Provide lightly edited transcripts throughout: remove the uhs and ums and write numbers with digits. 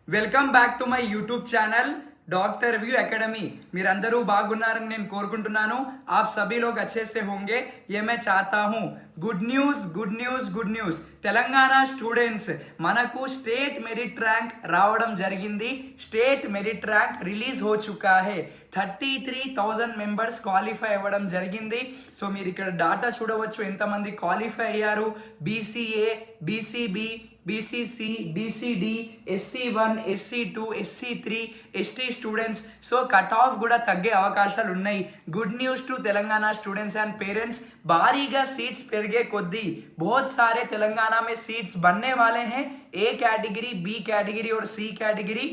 Welcome back to my YouTube channel doctor view academy. మీరందరూ బాగున్నారని నేను కోరుకుంటున్నాను। आप सभी लोग अच्छे से होंगे ये मैं चाहता हूँ। Good news good news good news Telangana students మనకు స్టేట్ మెరిట్ ర్యాంక్ రావడం జరిగింది। స్టేట్ మెరిట్ ర్యాంక్ రిలీజ్ हो चुका है। 33,000 మెంబర్స్ క్వాలిఫై అవ్వడం జరిగింది। సో మీరు ఇక్కడ డాటా చూడవచ్చు ఎంతమంది క్వాలిఫై అయ్యారు। బీసీఏ, బీసీబీ, బీసీసీ, బీసీడి, ఎస్సీ1, ఎస్సీ2, ఎస్సీ3, ST students. So cut off కూడా తగ్గే అవకాశాలు ఉన్నాయి। Good news to Telangana students and parents. భారీగా సీట్స్ పెరిగే కొద్దీ बहुत सारे तेलंगाना में सीट्स बनने वाले हैं। ए कैटेगरी, बी कैटेगरी और सी कैटेगरी।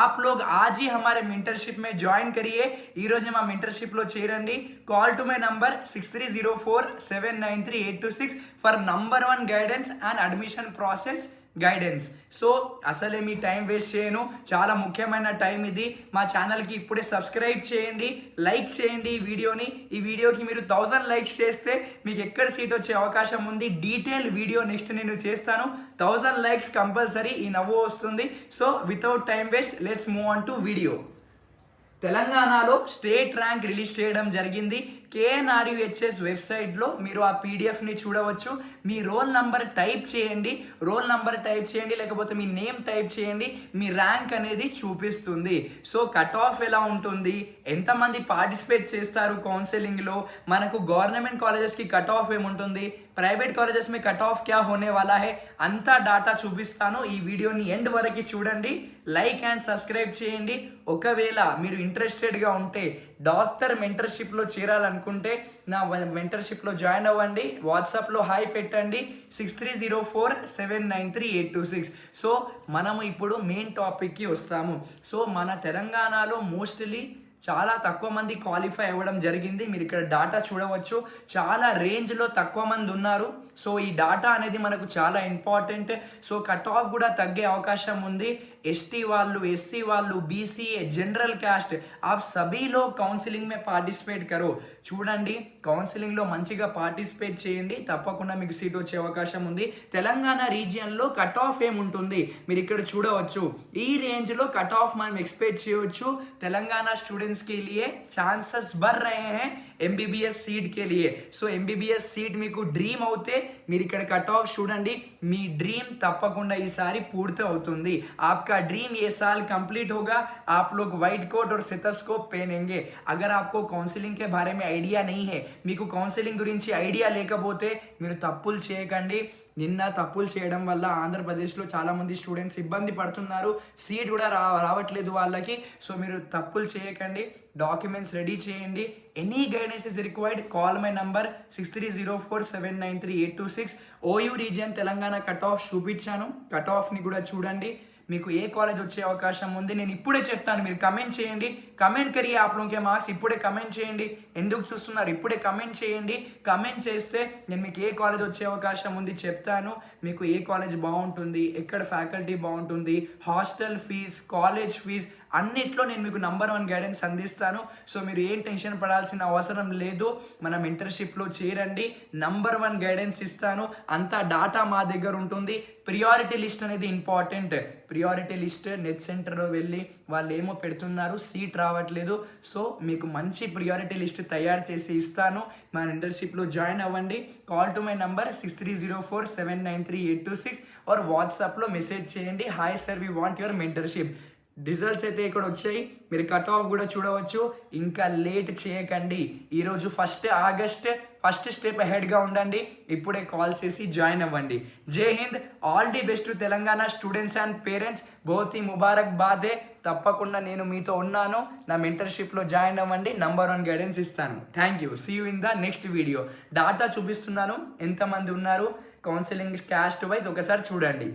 आप लोग आज ही हमारे मेंटरशिप में ज्वाइन करिए। ఈ రోజు మా మెంటర్షిప్ లో చేరండి। Call to my number 6304793826 for number 1 guidance and admission process guidance. So అసలే మీ టైం వేస్ట్ చేయను, చాలా ముఖ్యమైన టైం ఇది। మా ఛానల్కి ఇప్పుడే సబ్స్క్రైబ్ చేయండి, లైక్ చేయండి ఈ వీడియోని। ఈ వీడియోకి మీరు 1000 లైక్స్ చేస్తే మీకు ఎక్కడ సీట్ వచ్చే అవకాశం ఉంది డీటెయిల్ వీడియో నెక్స్ట్ నేను చేస్తాను। 1000 లైక్స్ కంపల్సరీ ఈ నవ్వు వస్తుంది। So without time waste let's move on to video. తెలంగాణలో స్టేట్ ర్యాంక్ రిలీజ్ చేయడం జరిగింది। కేఎన్ఆర్యుహెచ్ఎస్ వెబ్సైట్లో మీరు ఆ పీడిఎఫ్ని చూడవచ్చు। మీ రోల్ నంబర్ టైప్ చేయండి, లేకపోతే మీ నేమ్ టైప్ చేయండి, మీ ర్యాంక్ అనేది చూపిస్తుంది। సో కట్ ఆఫ్ ఎలా ఉంటుంది, ఎంతమంది పార్టిసిపేట్ చేస్తారు కౌన్సిలింగ్లో, మనకు గవర్నమెంట్ కాలేజెస్కి కట్ ఆఫ్ ఏముంటుంది, ప్రైవేట్ కాలేజెస్ में कट ऑफ क्या होने वाला है అంతా డాటా చూపిస్తాను। ఈ వీడియోని ఎండ్ వరకు చూడండి, లైక్ అండ్ సబ్స్క్రైబ్ చేయండి। ఒకవేళ మీరు ఇంట్రెస్టెడ్గా ఉంటే డాక్టర్ మెంటర్షిప్లో చేరాలనుకుంటే నా మెంటర్షిప్లో జాయిన్ అవ్వండి। వాట్సాప్లో హాయ్ పెట్టండి 6304793826। సో మనము ఇప్పుడు మెయిన్ టాపిక్కి వస్తాము। సో మన తెలంగాణలో మోస్ట్లీ చాలా తక్కువ మంది క్వాలిఫై అవ్వడం జరిగింది। మీరు ఇక్కడ డాటా చూడవచ్చు, చాలా రేంజ్లో తక్కువ మంది ఉన్నారు। సో ఈ డాటా అనేది మనకు చాలా ఇంపార్టెంట్। సో కట్ ఆఫ్ కూడా తగ్గే అవకాశం ఉంది। एसटी वालू, एससी वालू, बीसीए, जनरल कास्ट आप सभी लोग కౌన్సిలింగ్ में పార్టిసిపేట్ करो। చూడండి కౌన్సిలింగ్లో మంచిగా పార్టిసిపేట్ చేయండి, తప్పకుండా మీకు సీట్ వచ్చే అవకాశం ఉంది। తెలంగాణ రీజియన్లో కట్ ఆఫ్ ఏముంటుంది మీరు ఇక్కడ చూడవచ్చు। ఈ రేంజ్లో కట్ ఆఫ్ మనం ఎక్స్పెక్ట్ చేయవచ్చు। తెలంగాణ స్టూडेंट्स के लिए चांसेस बढ़ रहे हैं ఎంబీబీఎస్ సీట్ के लिए। సో ఎంబీబీఎస్ సీట్ మీకు డ్రీమ్ అవుతే మీరు ఇక్కడ కట్ ఆఫ్ చూడండి, మీ డ్రీమ్ తప్పకుండా ఈసారి పూర్తి అవుతుంది। आपका ड्रीम ये साल कंप्लीट होगा। आप लोग व्हाइट कोट और स्टेथोस्कोप पहनेंगे। अगर आपको काउंसलिंग के बारे में ఐడియా नहीं है, మీకు కౌన్సిలింగ్ గురించి ఐడియా లేకపోతే మీరు తప్పులు చేయకండి। నిన్న తప్పులు చేయడం వల్ల ఆంధ్రప్రదేశ్లో చాలామంది స్టూడెంట్స్ ఇబ్బంది పడుతున్నారు, సీట్ కూడా రావట్లేదు వాళ్ళకి। సో మీరు తప్పులు చేయకండి, డాక్యుమెంట్స్ రెడీ చేయండి। Any guidance is required call my number 6304793826। OU region Telangana cut off చూపించాను, కట్ ఆఫ్ని కూడా చూడండి। మీకు ఏ కాలేజ్ వచ్చే అవకాశం ఉంది నేను ఇప్పుడే చెప్తాను, మీరు కమెంట్ చేయండి। కమెంట్ కరియే आप लोगों के మార్క్స్ ఇప్పుడే కమెంట్ చేయండి। ఎందుకు చూస్తున్నారు, ఇప్పుడే కమెంట్ చేయండి। కమెంట్ చేస్తే నేను మీకు ఏ కాలేజ్ వచ్చే అవకాశం ఉంది చెప్తాను, మీకు ఏ కాలేజ్ బాగుంటుంది, ఎక్కడ ఫ్యాకల్టీ బాగుంటుంది, హాస్టల్ ఫీజ్, కాలేజ్ ఫీజ్ అన్నిట్లో నేను మీకు నంబర్ 1 గైడెన్స్ అందిస్తాను। సో మీరు ఏం టెన్షన్ పడాల్సిన అవసరం లేదు, మన మెంటర్షిప్లో చేరండి, నంబర్ 1 గైడెన్స్ ఇస్తాను। అంతా డాటా మా దగ్గర ఉంటుంది। ప్రియారిటీ లిస్ట్ అనేది ఇంపార్టెంట్। ప్రియారిటీ లిస్ట్ నెట్ సెంటర్లో వెళ్ళి వాళ్ళు ఏమో పెడుతున్నారు, సీట్ రావట్లేదు। సో మీకు మంచి ప్రియారిటీ లిస్ట్ తయారు చేసి ఇస్తాను, మా మెంటర్షిప్లో జాయిన్ అవ్వండి। కాల్ టు మై నంబర్ 6304793826 और వాట్సాప్లో మెసేజ్ చేయండి, hi sir we want your mentorship. Results అయితే ఇక్కడ వచ్చాయి, మీరు కట్ ఆఫ్ కూడా చూడవచ్చు। ఇంకా లేట్ చేయకండి, ఈరోజు 1 ఆగస్ట్, ఫస్ట్ స్టెప్ హెడ్గా ఉండండి, ఇప్పుడే కాల్ చేసి జాయిన్ అవ్వండి। జై హింద్, all the best Telangana students and parents, బహుత్ ही ముబారక్ బాదే। తప్పకుండా నేను మీతో ఉన్నాను, నా మెంటర్షిప్లో జాయిన్ అవ్వండి, నంబర్ 1 గైడెన్స్ ఇస్తాను। Thank you, see you in the next video. Data చూపిస్తున్నాను ఎంతమంది ఉన్నారు కౌన్సిలింగ్ క్యాస్ట్ వైజ్ ఒకసారి చూడండి।